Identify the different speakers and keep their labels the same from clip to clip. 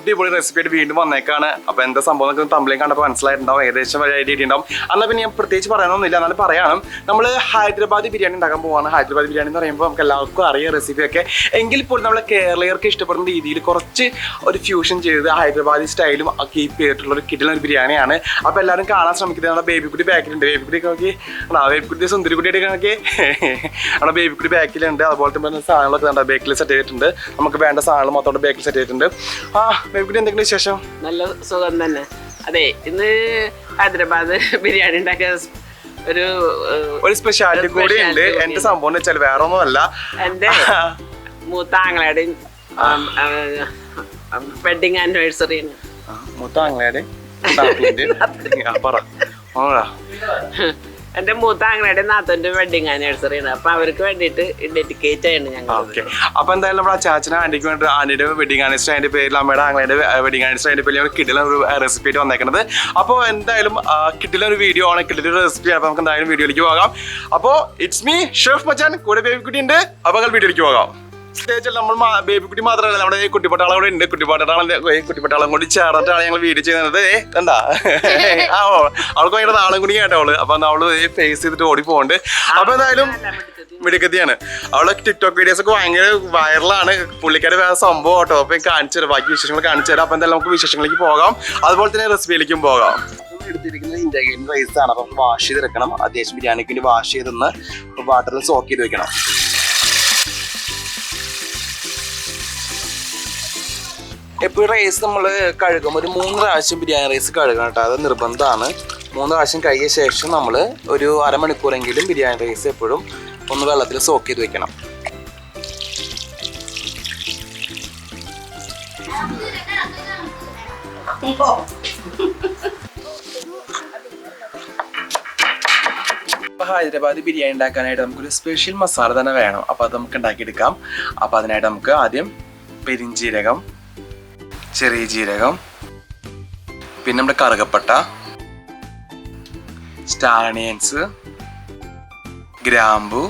Speaker 1: അടിപൊളി റെസിപ്പി ആയിട്ട് വീണ്ടും വന്നേക്കാണ്. അപ്പോൾ എന്താ സംഭവം തമ്മിലേക്ക് കണ്ടപ്പോൾ മനസ്സിലായിട്ടുണ്ടാവും, ഏകദേശം ഉണ്ടാവും. എന്നാൽ പിന്നെ ഞാൻ പ്രത്യേകിച്ച് പറയാനൊന്നുമില്ല, എന്നാലും പറയാനും നമ്മൾ ഹൈദരാബാദി ബിരിയാണി ഉണ്ടാക്കാൻ പോവാണ്. ഹൈദരാബാദി ബിരിയാണി എന്ന് പറയുമ്പോൾ നമുക്ക് എല്ലാവർക്കും അറിയാം റെസിപ്പിയൊക്കെ, എങ്കിൽ പോലും നമ്മളെ കേരളീയർക്ക് ഇഷ്ടപ്പെടുന്ന രീതിയിൽ കുറച്ച് ഒരു ഫ്യൂഷൻ ചെയ്ത് ഹൈദരാബാദി സ്റ്റൈലും കീപ്പ് ചെയ്തിട്ടുള്ള ഒരു കിടിലൻ ബിരിയാണിയാണ്. അപ്പോൾ എല്ലാവരും കാണാൻ ശ്രമിക്കുന്നത് നമ്മുടെ ബേബിക്കുട്ടി ബാക്കിലുണ്ട്. ബേബിക്കുട്ടി നോക്കി, ബേബിക്കുട്ടി സുന്ദരിക്കുട്ടിയൊക്കെ നോക്കി, നമ്മുടെ ബേബിക്കുട്ടി ബാക്കിലുണ്ട്. അതുപോലെ തന്നെ സാധനങ്ങളൊക്കെ നമ്മുടെ ബേക്കിൽ സെറ്റ് ചെയ്തിട്ടുണ്ട്. നമുക്ക് വേണ്ട സാധനങ്ങൾ മൊത്തം ബേക്കിൽ സെറ്റ് ചെയ്തിട്ടുണ്ട്. ബേബിക്കുട്ടി എന്തെങ്കിലും വിശേഷം?
Speaker 2: നല്ല സുഖം തന്നെ. അതെ, ഇന്ന് ഹൈദരാബാദ് ബിരിയാണി ഉണ്ടാക്കിയ ഒരു
Speaker 1: സ്പെഷ്യാലിറ്റി കൂടി ഉണ്ട്. എന്റെ സംഭവം എന്ന് വെച്ചാൽ വേറെ ഒന്നുമല്ല, എന്റെ
Speaker 2: മൂത്ത ആങ്ങളയുടെയും വെഡിങ് ആനിവേഴ്സറി.
Speaker 1: മൂത്ത ആങ്ങളയുടെ
Speaker 2: എന്റെ മൂത്ത ആങ്ങളുടെ നാത്തോന്റെ വെഡിങ് ആനിവേഴ്സറി ആണ്. അപ്പൊ അവർക്ക് വേണ്ടിട്ട് ഡെഡിക്കേറ്റ് ആണ് ഞങ്ങൾ.
Speaker 1: അപ്പൊ എന്തായാലും നമ്മുടെ ചാച്ചനും ആന്റിക്ക് വേണ്ടി ആന്റിയുടെ വെഡിങ് ആനിവേഴ്സറി അതിന്റെ പേരിൽ അമ്മയുടെ ആങ്ങളുടെ വെഡിങ് ആനിവേഴ്സറി അതിന്റെ പേരിൽ കിട്ടില്ല ഒരു റെസിപ്പി ആയിട്ട് വന്നേക്കുന്നത്. അപ്പോൾ എന്തായാലും കിട്ടില്ല ഒരു വീഡിയോ ആണ്, കിട്ടില്ല ഒരു റെസിപ്പി ആണ്. അപ്പൊ നമുക്ക് എന്തായാലും വീഡിയോയിലേക്ക് പോകാം. അപ്പോൾ ഇറ്റ്സ് മീ ഷെഫ് മച്ചാൻ, കൂടെ ബേബിക്കുട്ടി ഉണ്ട്. അപ്പൊ വീഡിയോയിലേക്ക് പോകാം. നമ്മൾ ബേബിക്കുട്ടി മാത്രമല്ല, നമ്മുടെ കുട്ടിപ്പട്ടാളം കൂടെ ഉണ്ട്. കുട്ടിപ്പട്ടാളം കൂടി ചേർന്നിട്ടാണ് ഞങ്ങൾ വീഡിയോ ചെയ്യുന്നത്. എന്താ അവൾക്ക് ഭയങ്കര നാളും കൂടി കേട്ടവള്. അപ്പൊ അവള് ഫേസ് ചെയ്തിട്ട് ഓടി പോകുന്നുണ്ട്. അപ്പൊ എന്തായാലും മിടുക്കത്തിയാണ്. അവളെ ടിക്ടോക്ക് വീഡിയോസ് ഒക്കെ ഭയങ്കര വൈറലാണ്. പുള്ളിക്കാരുടെ വേറെ സംഭവം കേട്ടോ. അപ്പൊ കാണിച്ചു തരാം, ബാക്കി വിശേഷങ്ങൾ കാണിച്ചു തരാം. അപ്പൊ എന്തായാലും നമുക്ക് വിശേഷങ്ങളിലേക്ക് പോകാം, അതുപോലെ തന്നെ റെസിപ്പിയിലേക്കും പോകാം. എടുത്തിരിക്കുന്നത് ഇന്ത്യൻ റൈസ് ആണ്. അപ്പൊ വാഷ് ചെയ്തെടുക്കണം. അത്യാവശ്യം ബിരിയാണിക്ക് വേണ്ടി വാഷ് ചെയ്തൊന്ന് വാട്ടറിൽ സോക്ക് ചെയ്ത് വെക്കണം. എപ്പോഴും റൈസ് നമ്മൾ കഴുകുമ്പോൾ ഒരു 3 പ്രാവശ്യം ബിരിയാണി റൈസ് കഴുകണം കേട്ടോ. അത് നിർബന്ധമാണ്. 3 പ്രാവശ്യം കഴുകിയ ശേഷം നമ്മൾ ഒരു അരമണിക്കൂറെങ്കിലും ബിരിയാണി റൈസ് എപ്പോഴും ഒന്ന് വെള്ളത്തിൽ സോക്ക് ചെയ്ത് വെക്കണം. ഹൈദരാബാദി ബിരിയാണി ഉണ്ടാക്കാനായിട്ട് നമുക്കൊരു സ്പെഷ്യൽ മസാല തന്നെ വേണം. അപ്പോൾ അത് നമുക്ക് ഉണ്ടാക്കിയെടുക്കാം. അപ്പോൾ അതിനായിട്ട് നമുക്ക് ആദ്യം പെരിഞ്ജീരകം, ചെറിയ ജീരകം, പിന്നെ നമ്മുടെ കറുകപ്പട്ട, സ്റ്റാർ അണിയൻസ്, ഗ്രാമ്പു,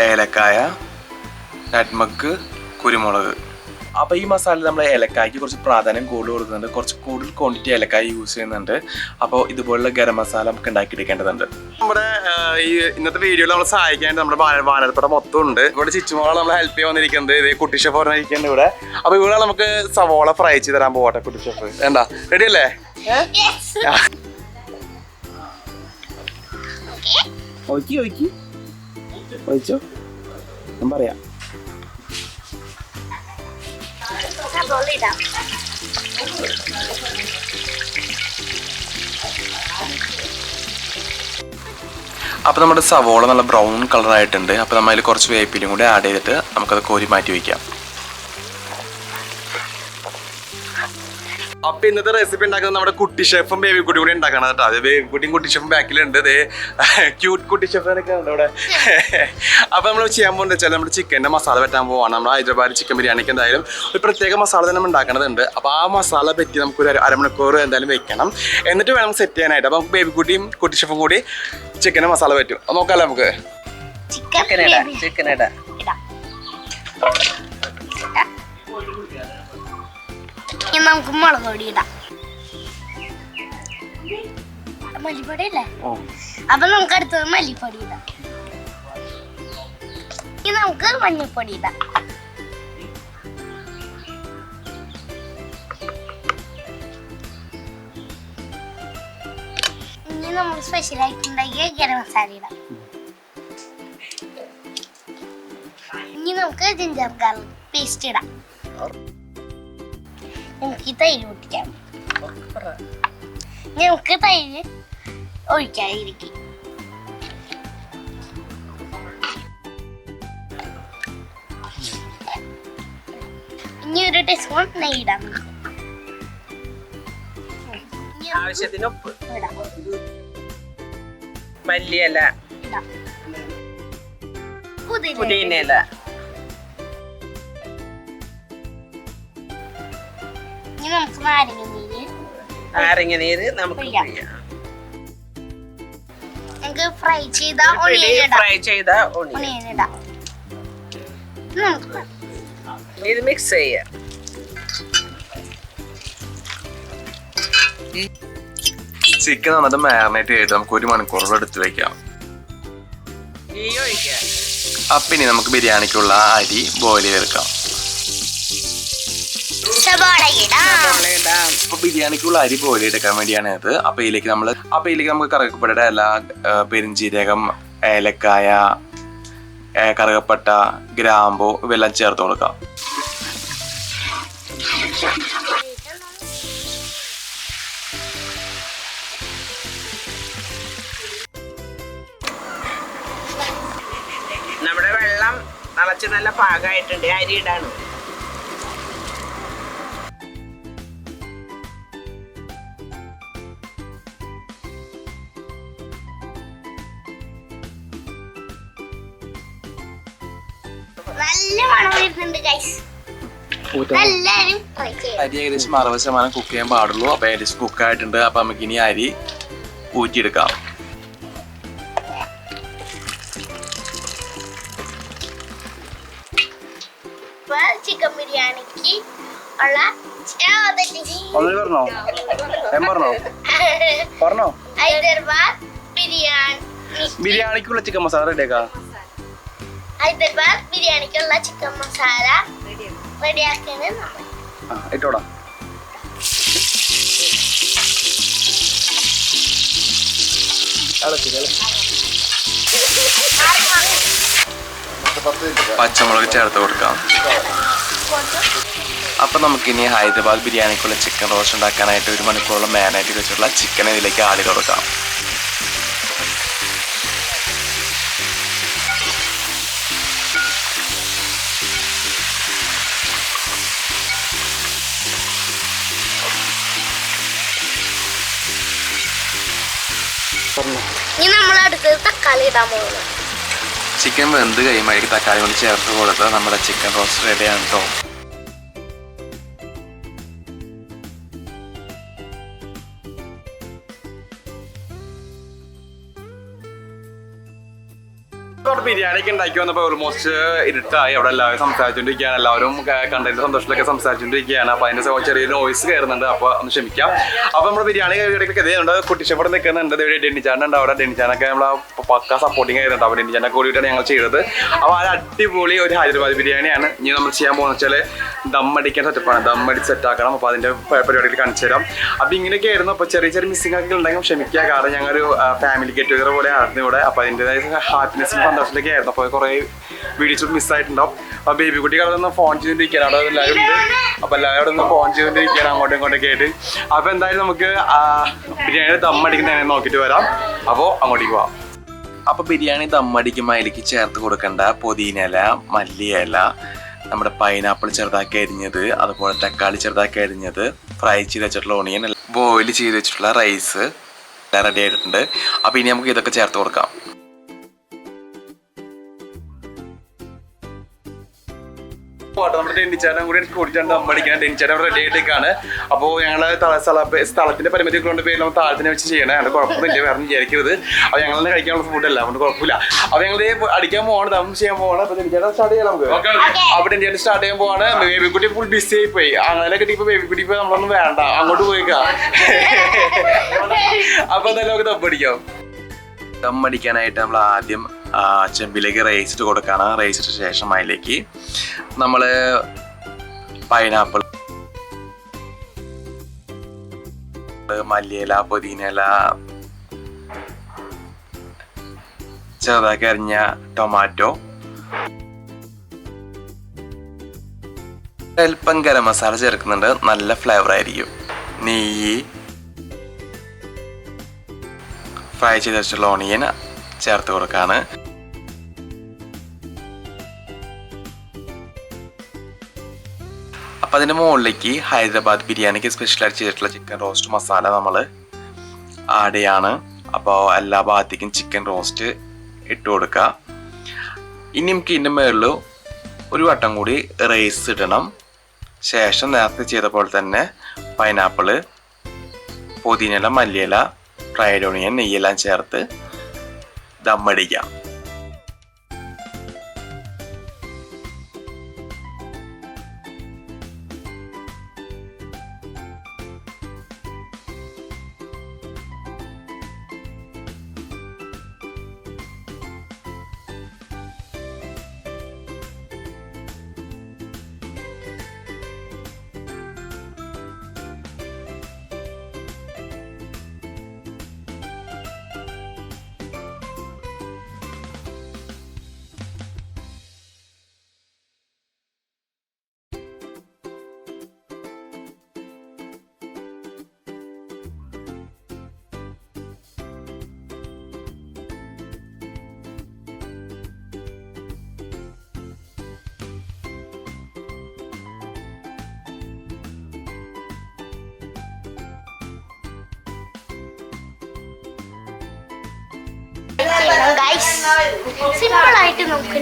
Speaker 1: ഏലക്കായ, നട്ട്മഗ്, കുരുമുളക്. അപ്പോൾ ഈ മസാല നമ്മൾ ഏലക്കായ്ക്ക് കുറച്ച് പ്രാധാന്യം കൂടുതൽ കൊടുക്കുന്നുണ്ട്. കുറച്ച് കൂടുതൽ ക്വാണ്ടിറ്റി ഏലക്കായ യൂസ് ചെയ്യുന്നുണ്ട്. അപ്പോൾ ഇതുപോലുള്ള ഗരം മസാല നമുക്ക് ഉണ്ടാക്കിയെടുക്കേണ്ടതുണ്ട്. നമ്മുടെ ഈ ഇന്നത്തെ വീഡിയോയിൽ നമ്മൾ സഹായിക്കാനായിട്ട് നമ്മുടെ വാനരപ്പട മൊത്തം ഉണ്ട്. ഇവിടെ ചിച്ചുമോളെ നമ്മൾ ഹെൽപ്പ് ചെയ്യാൻ വന്നിരിക്കുന്നത്. ഇതേ കുട്ടി ഷെഫ് പറഞ്ഞിരിക്കുന്നത് ഇവിടെ. അപ്പോൾ ഇവിടെ നമുക്ക് സവോള ഫ്രൈ ചെയ്ത് തരാൻ പോകട്ടെ കുട്ടി ഷെഫ്. എന്താ റെഡി അല്ലേ? ഒഴിച്ചോ, ഞാൻ പറയാം. അപ്പോൾ നമ്മുടെ സവോള നല്ല ബ്രൗൺ കളർ ആയിട്ടുണ്ട്. അപ്പോൾ നമ്മൾ അതിൽ കുറച്ച് വേപ്പിലും കൂടി ആഡ് ചെയ്തിട്ട് നമുക്കത് കോരി മാറ്റി വയ്ക്കാം. അപ്പൊ ഇന്നത്തെ റെസിപ്പി ഉണ്ടാക്കുന്നത് നമ്മുടെ കുട്ടി ഷെഫും ബേബി കുട്ടി കൂടി ഉണ്ടാക്കണം കേട്ടോ. അത് ബേബി കുട്ടിയും കുട്ടി ഷെഫും ബാക്കിലുണ്ട്. അതേ ക്യൂട്ട് കുട്ടി ഷെഫിനൊക്കെ ഉണ്ട് ഇവിടെ. അപ്പൊ നമ്മൾ ചെയ്യാൻ പോകുന്നത് വെച്ചാൽ നമ്മുടെ ചിക്കൻ്റെ മസാല വെട്ടാൻ പോവാണ്. നമ്മൾ ഹൈദരാബാദ് ചിക്കൻ ബിരിയാണിക്ക് എന്തായാലും ഒരു പ്രത്യേക മസാല തന്നെ നമ്മൾ ഉണ്ടാക്കേണ്ടതുണ്ട്. അപ്പോൾ ആ മസാല പറ്റി നമുക്കൊരു അരമണിക്കൂർ എന്തായാലും വെക്കണം. എന്നിട്ട് വേണം സെറ്റ് ചെയ്യാനായിട്ട്. അപ്പോൾ നമുക്ക് ബേബി കുട്ടിയും കുട്ടി ഷെഫും കൂടി ചിക്കൻ്റെ മസാല പറ്റും. അത് നോക്കാമല്ലോ നമുക്ക്. ചിക്കൻ
Speaker 3: നമുക്ക് മുളക് പൊടി ഇടാം. മല്ലിപ്പൊടി അല്ലേ? അപ്പൊ നമുക്ക് അടുത്തത് മല്ലിപ്പൊടി ഇടാം. ഇനി നമുക്ക് മഞ്ഞൾപ്പൊടി ഇടാം. ഇനി നമ്മൾ സ്പെഷ്യൽ ആയിട്ടുണ്ടാക്കിയ ഗരം മസാല ഇടാം. ഇനി നമുക്ക് ജിഞ്ചർ ഗാർലിക് പേസ്റ്റ് ഇടാം. നമുക്ക് തൈര് ഒട്ടിക്കാം. നമുക്ക് തൈര് ഒഴിക്കാതിരിക്കും. ഇനി ഒരു ടീസ്പൂൺ നെയ്യ് ഇടാം.
Speaker 2: ആവശ്യത്തിന് ഉപ്പ്, മല്ലിയില, പുതിനയില,
Speaker 3: നമുക്ക് നാരങ്ങ നീര്
Speaker 2: നമുക്ക്
Speaker 3: ഫ്രൈ ചെയ്ത ഒണിയൻ ഇടാം.
Speaker 2: ഇത് മിക്സ് ചെയ്യാം.
Speaker 1: ചിക്കൻ നന്നായിട്ട് മാരിനേറ്റ് ചെയ്തിട്ട് നമുക്ക് 1 മണിക്കൂറോളം എടുത്ത് വെക്കാം. അപ്പം ഇനി നമുക്ക് ബിരിയാണിക്കുള്ള അരി ബോയിൽ ചെയ്തെടുക്കാം. അപ്പൊ ബിരിയാണിക്കുള്ള അരി ബോയിൽ ചെയ്തെടുക്കാൻ വേണ്ടിയാണ് ഇത്. അപ്പൊ ഇതിലേക്ക് നമുക്ക് കറുകപ്പട്ടയുടെ എല്ലാ പെരിഞ്ചീരകം, ഏലക്കായ, കറുകപ്പട്ട, ഗ്രാമ്പു ഇവയെല്ലാം ചേർത്ത് കൊടുക്കാം.
Speaker 2: നമ്മുടെ വെള്ളം തിളച്ച് നല്ല പാകമായിട്ടുണ്ട്. അരി ഇടാണ്.
Speaker 3: നല്ല മണം വരുന്നുണ്ട് ഗൈസ്. എല്ലാരും ട്രൈ ചെയ്യാം.
Speaker 1: അരി ഏകദേശം 60% കുക്ക് ചെയ്യാൻ പാടുള്ളൂ. അപ്പൊ ഏകദേശം കുക്ക് ആയിട്ടുണ്ട്. അപ്പൊ നമുക്ക് ഇനി അരി ഊറ്റിയെടുക്കാം.
Speaker 3: ചിക്കൻ ബിരിയാണിക്ക് ഉള്ള ഹൈദരാബാദ്
Speaker 1: ബിരിയാണിക്കുള്ള ചിക്കൻ മസാല റെഡിയാക്കാം.
Speaker 3: ഹൈദരാബാദ് ബിരിയാണിക്കുള്ള ചിക്കൻ മസാല റെഡിയാക്കുന്നത്
Speaker 1: ഇട്ടോടാ. പച്ചമുളക് ചേർത്ത് കൊടുക്കാം. അപ്പൊ നമുക്കിനി ഹൈദരാബാദ് ബിരിയാണിക്കുള്ള ചിക്കൻ റോസ്റ്റ് ഉണ്ടാക്കാനായിട്ട് 1 മണിക്കൂറോളം മാരിനേറ്റ് വെച്ചിട്ടുള്ള ചിക്കൻ ഇതിലേക്ക് ആഡ് ചെയ്ത് കൊടുക്കാം.
Speaker 3: ഇനി നമ്മൾ അടുത്തത് തക്കാളി ഇടാൻ പോകുന്നു.
Speaker 1: ചിക്കൻ വെന്ത് കഴിയുമ്പോൾ തക്കാളി കൊണ്ട് ചേർത്ത് കൊടുത്ത് നമ്മുടെ ചിക്കൻ റോസ്റ്റ് റെഡിയാണ് കേട്ടോ. ബിരിയാണി ഒക്കെ ഉണ്ടാക്കി വന്നപ്പോൾ ഓൾമോസ്റ്റ് ഇരുട്ടായി. അവിടെ എല്ലാവരും സംസാരിച്ചുകൊണ്ടിരിക്കുകയാണ്. എല്ലാവരും കണ്ടതിന്റെ സന്തോഷത്തിലൊക്കെ സംസാരിച്ചുകൊണ്ടിരിക്കുകയാണ്. അപ്പൊ അതിന്റെ ചെറിയ നോയ്സ് കയറുന്നുണ്ട്. അപ്പൊ ഒന്ന് ക്ഷമിക്കാം. അപ്പൊ നമ്മുടെ ബിരിയാണി ഇടയ്ക്കൊക്കെ കുട്ടിച്ചപ്പടെ നിൽക്കുന്നുണ്ട്. ഡെന്നിച്ചാനുണ്ട്. അവിടെ ഡെന്നിച്ചാനൊക്കെ നമ്മളെ പക്ക സപ്പോർട്ടിങ് ആയിരുന്നുണ്ട്. അപ്പോൾ ഡെന്നിച്ചാനെ കൂടിയിട്ടാണ് ഞങ്ങൾ ചെയ്തത്. അപ്പോൾ ആ അടിപൊളി ഒരു ഹൈദരാബാദ് ബിരിയാണിയാണ് ഇനി നമ്മൾ ചെയ്യാൻ പോകുന്നത് വെച്ചാൽ ദമ്മടിക്കാൻ സെറ്റപ്പാണ്. ദമ്മടി സെറ്റാക്കണം. അപ്പോൾ അതിന്റെ പരിപാടികൾ കാണിച്ചു തരാം. അപ്പൊ ഇങ്ങനെയൊക്കെ ആയിരുന്നു. അപ്പോൾ ചെറിയ ചെറിയ മിസ്സിംഗ് ഒക്കെ ഉണ്ടെങ്കിൽ ക്ഷമിക്കുക. കാരണം ഞങ്ങളൊരു ഫാമിലി ഗെറ്റ് ടുഗദർ പോലെ ആയിരുന്നു ഇവിടെ. അപ്പോൾ അതിൻ്റെതായ ഹാപ്പിനെസ്സും സന്തോഷത്തിലൊക്കെ ആയിരുന്നു. അപ്പോൾ കുറേ വീഡിയോസ് മിസ്സായിട്ടുണ്ടാവും. അപ്പോൾ ബേബി കുട്ടികളൊന്ന് ഫോൺ ചെയ്തുകൊണ്ടിരിക്കുകയാണ്. അവിടെ എല്ലാവരും ഉണ്ട്. അപ്പോൾ എല്ലാവരും ഒന്ന് ഫോൺ ചെയ്തുകൊണ്ടിരിക്കുകയാണ് അങ്ങോട്ടും ഇങ്ങോട്ടൊക്കെ ആയിട്ട്. അപ്പോൾ എന്തായാലും നമുക്ക് ബിരിയാണി ദമ്മടിക്കുന്ന എങ്ങനെ നോക്കിയിട്ട് വരാം. അപ്പോൾ അങ്ങോട്ടേക്ക് പോവാം. അപ്പോൾ ബിരിയാണി ദമ്മടിക്കുമ്പോൾ അതിലേക്ക് ചേർത്ത് കൊടുക്കേണ്ട പുതിനയില, മല്ലിയില, നമ്മുടെ പൈനാപ്പിൾ ചെറുതാക്കി അരിഞ്ഞത്, അതുപോലെ തക്കാളി ചെറുതാക്കി അരിഞ്ഞത്, ഫ്രൈ ചെയ്ത് വെച്ചിട്ടുള്ള ഓണിയൻ, ബോയിൽ ചെയ്ത് വെച്ചിട്ടുള്ള റൈസ് റെഡി ആയിട്ടുണ്ട്. അപ്പോൾ ഇനി നമുക്ക് ഇതൊക്കെ ചേർത്ത് കൊടുക്കാം. നമ്മുടെ ഡെന്നിച്ചാനും കൂടി കൂടിച്ചാണ്ട് ദമ്മടിക്കാൻ ഡെന്നിച്ചാൻ റെഡി ആയിട്ടേക്കാണ്. അപ്പോൾ ഞങ്ങൾ സ്ഥലത്തിന്റെ പരിമിതി കൊണ്ട് പേര് നമ്മൾ താഴത്തിനെ വെച്ച് ചെയ്യണേ. അത് കുഴപ്പമൊന്നുമില്ല, വേറെ വിചാരിക്കരുത്. അപ്പോൾ ഞങ്ങൾ തന്നെ കഴിക്കാനുള്ള ഫുഡല്ല, അതുകൊണ്ട് കുഴപ്പമില്ല. അപ്പോൾ ഞങ്ങൾ അടിക്കാൻ പോവാണ്, ദം ചെയ്യാൻ പോവാണ്. അപ്പോൾ ഡെന്നിച്ചാൻ സ്റ്റാർട്ട് ചെയ്യാം നമുക്ക്. അപ്പോൾ ഡെന്നിച്ചാൻ സ്റ്റാർട്ട് ചെയ്യാൻ പോവാണ്. ബേബിക്കുട്ടി ഫുൾ ബിസി ആയി പോയി. അങ്ങനെ കിട്ടിയപ്പോൾ ബേബിക്കുട്ടി ഇപ്പോൾ നമ്മളൊന്നും വേണ്ട, അങ്ങോട്ട് പോയിക്കാം. അപ്പോൾ എന്തായാലും നമുക്ക് ദമ്മടിക്കാം. ദമ്മടിക്കാനായിട്ട് നമ്മൾ ആദ്യം ചെമ്പിലേക്ക് റൈസ് ഇട്ട് കൊടുക്കുകയാണ്. റൈസ് ഇട്ട ശേഷം അതിലേക്ക് നമ്മൾ പൈനാപ്പിൾ, മല്ലിയില, പുതിനയില, ചെറുതാക്കി അരിഞ്ഞ ടൊമാറ്റോ, അല്പം ഗരം മസാല ചേർക്കുന്നുണ്ട്. നല്ല ഫ്ലേവർ ആയിരിക്കും. നെയ്യ്, ഫ്രൈ ചെയ്ത് വെച്ചുള്ള ഓണിയൻ ചേർത്ത് കൊടുക്കാണ്. അപ്പം അതിൻ്റെ മുകളിലേക്ക് ഹൈദരാബാദ് ബിരിയാണിക്ക് സ്പെഷ്യലായിട്ട് ചെയ്തിട്ടുള്ള ചിക്കൻ റോസ്റ്റ് മസാല നമ്മൾ ആഡ് ചെയ്യാണ്. അപ്പോൾ എല്ലാ ഭാഗത്തേക്കും ചിക്കൻ റോസ്റ്റ് ഇട്ട് കൊടുക്കുക. ഇനി നമുക്ക് ഇതിൻ്റെ മുകളിൽ ഒരു വട്ടം കൂടി റൈസ് ഇടണം. ശേഷം നേരത്തെ ചെയ്ത പോലെ തന്നെ പൈനാപ്പിള്, പുതിനയില, മല്ലിയില, ഫ്രൈഡ് ഓണിയൻ, നെയ്യെല്ലാം ചേർത്ത് ദമ്മടിക്കാം.
Speaker 3: സിമ്പിൾ ആയിട്ട് നമുക്ക്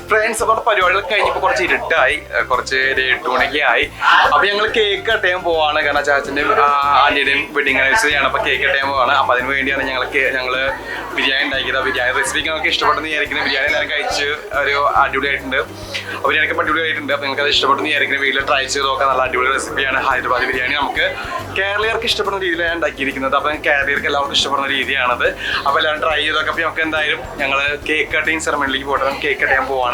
Speaker 1: ഫ്രണ്ട്സ് നമ്മുടെ പരിപാടികൾ കഴിഞ്ഞപ്പോൾ കുറച്ച് ഇരുട്ടായി, കുറച്ച് 8 മണിക്ക് ആയി. അപ്പൊ ഞങ്ങൾ കേക്ക് കട്ട് ചെയ്യാൻ പോവാണ്. കാരണം ചാച്ചന്റെയും ആന്റിയുടെയും വെഡിങ് ആനിവേഴ്സറി ആണ്. അപ്പൊ കേക്ക് കട്ട് ചെയ്യാൻ പോവാണ്. അപ്പൊ അതിന് വേണ്ടിയാണ് ഞങ്ങള് ബിരിയാണി ഉണ്ടാക്കിയത്. ബിരിയാണി റെസിപ്പി ഞങ്ങൾക്ക് ഇഷ്ടപ്പെട്ടെന്ന് വിചാരിക്കുന്നത്. ബിരിയാണി എല്ലാവരും കഴിച്ച് ഒരു അടിപൊളിയായിട്ടുണ്ട്. അപ്പൊ ബിരിയാണിക്ക് അടിപൊളിയായിട്ടുണ്ട്. അപ്പൊ നിങ്ങൾക്ക് അത് ഇഷ്ടപ്പെട്ടെന്ന് വിചാരിക്കുന്നത്. വീട്ടിൽ ട്രൈ ചെയ്ത് നോക്കാൻ നല്ല അടിപൊളി റെസിപ്പിയാണ് ഹൈദരാബാദ് ബിരിയാണി. നമുക്ക് കേരളീയർക്ക് ഇഷ്ടപ്പെടുന്ന രീതിയിലാണ് ഉണ്ടാക്കിയിരിക്കുന്നത്. അപ്പൊ കേരളീയർക്ക് എല്ലാവർക്കും ഇഷ്ടപ്പെടുന്ന രീതിയാണത്. അപ്പൊ എല്ലാവരും ട്രൈ ചെയ്ത് നോക്കാം. അപ്പൊ നമുക്ക് എന്തായാലും ഞങ്ങൾ കേക്ക് കട്ടിങ് സെറമണിയിലേക്ക് പോയിട്ട് കേക്ക് കട്ട് ചെയ്യാൻ പോവാണ്.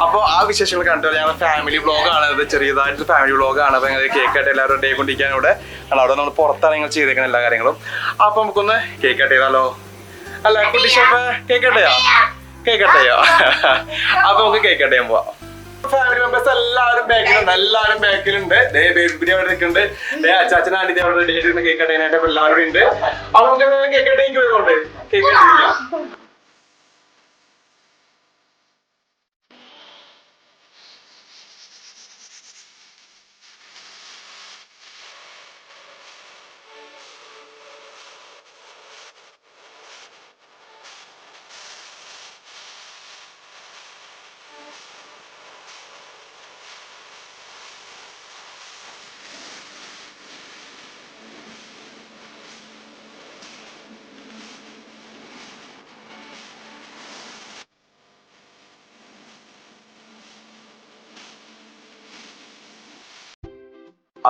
Speaker 1: അപ്പോൾ ആ വിശേഷങ്ങൾ കണ്ടു. ഞങ്ങളുടെ ഫാമിലി വ്ളോഗാണ് ഇത്, ചെറിയതായിട്ടുള്ള ഫാമിലി വ്ളോഗാണ്. അപ്പോൾ ഞങ്ങൾ കേക്ക് കട്ട് എല്ലാവരും ഡേ കൊണ്ടിരിക്കാൻ ഇവിടെ കാരണം അവിടെ നമ്മൾ പുറത്താണ് ഞങ്ങൾ ചെയ്തേക്കുന്ന എല്ലാ കാര്യങ്ങളും. അപ്പോൾ നമുക്കൊന്ന് കേക്ക് കട്ട് ചെയ്താലോ? അല്ല കുട്ടി ഷെഫ് കേക്ക് കട്ട് ചെയ്യാം, കേക്ക് കട്ട് ചെയ്യാം. അപ്പോൾ നമുക്ക് കേക്ക് കട്ട് ചെയ്യാൻ പോവാം. ഫാമിലി മെമ്പേഴ്സ് എല്ലാവരും ബാക്കിലുണ്ട്, എല്ലാവരും ബാക്കിലുണ്ട്. ബേബി അവിടെ നിൽക്കുന്നുണ്ട്. അച്ചാച്ചൻ ആന്റി അവിടെ റെഡി ആയിട്ട് കേക്ക് കട്ട് ചെയ്യാനായിട്ട് എല്ലാവരും ഉണ്ട്. അപ്പോൾ നമുക്ക് കേക്ക് കട്ട് ചെയ്യാൻ പോയിക്കോട്ടെ. കേക്ക് കട്ട് ചെയ്യാം.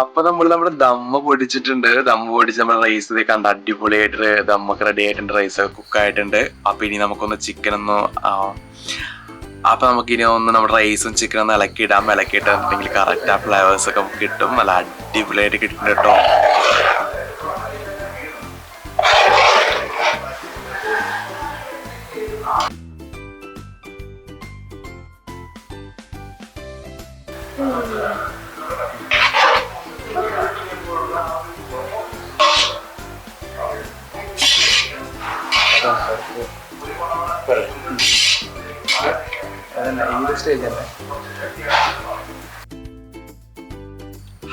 Speaker 1: അപ്പൊ നമ്മുടെ ദമ്മ പൊടിച്ചിട്ടുണ്ട്. ദമ്മ പൊടിച്ച് നമ്മുടെ റൈസ് കണ്ട അടിപൊളിയായിട്ട് ദമ്മൊക്കെ റെഡി ആയിട്ടുണ്ട്. റൈസ് ഒക്കെ കുക്കായിട്ടുണ്ട്. അപ്പൊ ഇനി നമുക്കൊന്ന് ചിക്കൻ ഒന്ന് അപ്പൊ നമുക്കിനി ഒന്ന് നമ്മുടെ റൈസും ചിക്കനും ഒന്ന് ഇളക്കിയിടാം. ഇളക്കിയിട്ടുണ്ടെങ്കിൽ കറക്റ്റ് ആ ഫ്ലേവേഴ്സ് ഒക്കെ നമുക്ക് കിട്ടും. നല്ല അടിപൊളിയായിട്ട് കിട്ടുന്നുണ്ട് കേട്ടോ.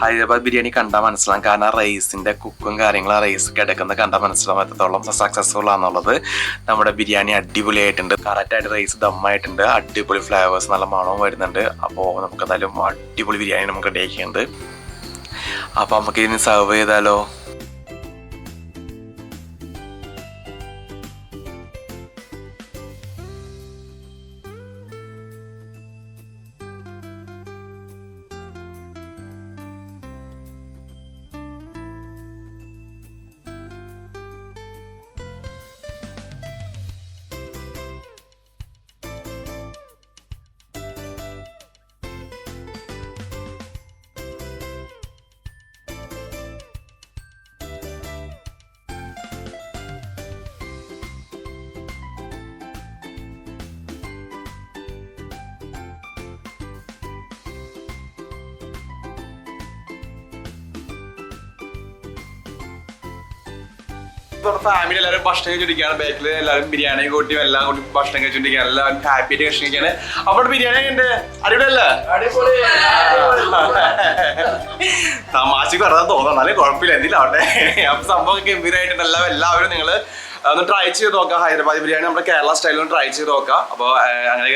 Speaker 1: ഹൈദരാബാദ് ബിരിയാണി കണ്ടാൽ മനസ്സിലാവും. കാരണം റൈസിന്റെ കുക്കും കാര്യങ്ങളും റൈസ് കിടക്കുന്ന കണ്ടാൽ മനസ്സിലാവും എത്രത്തോളം സക്സസ്ഫുൾ ആണെന്നുള്ളത്. നമ്മുടെ ബിരിയാണി അടിപൊളിയായിട്ടുണ്ട്. കറക്റ്റായിട്ട് റൈസ് ദമ്മായിട്ടുണ്ട്. അടിപൊളി ഫ്ലേവേഴ്സ് നല്ല മണവും വരുന്നുണ്ട്. അപ്പോൾ നമുക്ക് എന്തായാലും അടിപൊളി ബിരിയാണി നമുക്ക് റെഡി ആക്കിയിട്ടുണ്ട്. അപ്പോൾ നമുക്ക് ഇതിന് സെർവ് ചെയ്താലോ? ഫാമിലി എല്ലാവരും ഭക്ഷണം കഴിച്ചോണ്ടിരിക്കുകയാണ്. ബാക്കിൽ എല്ലാവരും ബിരിയാണി കൂട്ടിയും എല്ലാം കൂട്ടി ഭക്ഷണം കഴിച്ചോണ്ടിരിക്കുകയാണ്. എല്ലാവരും ഹാപ്പി ആയിട്ട് ഭക്ഷണം കഴിക്കാണ്. അപ്പോൾ ബിരിയാണി ഉണ്ട് അടിപൊളിയല്ലേ? തമാശക്ക് പറഞ്ഞാൽ തോന്നാലും കുഴപ്പമില്ല, എന്തിലാവട്ടെ. അപ്പൊ സംഭവം ഗംഭീരമായിട്ടുണ്ട്. എല്ലാവരും നിങ്ങൾ ഒന്ന് ട്രൈ ചെയ്ത് നോക്കാം. ഹൈദരാബാദ് ബിരിയാണി നമ്മുടെ കേരള സ്റ്റൈലിൽ ഒന്ന് ട്രൈ ചെയ്ത് നോക്കാം. അപ്പോൾ അങ്ങനെ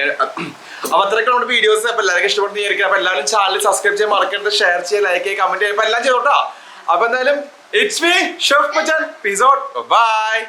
Speaker 1: അപ്പൊ അത്രയൊക്കെ നമ്മുടെ വീഡിയോസ്. അപ്പൊ എല്ലാവർക്കും ഇഷ്ടപ്പെടുന്ന വിചാരിക്കാം. അപ്പൊ എല്ലാവരും ചാനൽ സബ്സ്ക്രൈബ് ചെയ്യാൻ മറക്കരുത്, ഷെയർ ചെയ്യുക, ലൈക്ക് ചെയ്യുക, കമന്റ് ചെയ്യുക. അപ്പൊ എല്ലാം ചെയ്തോട്ടോ. അപ്പൊ എന്തായാലും it's me, Chef Machan. Peace out. Bye.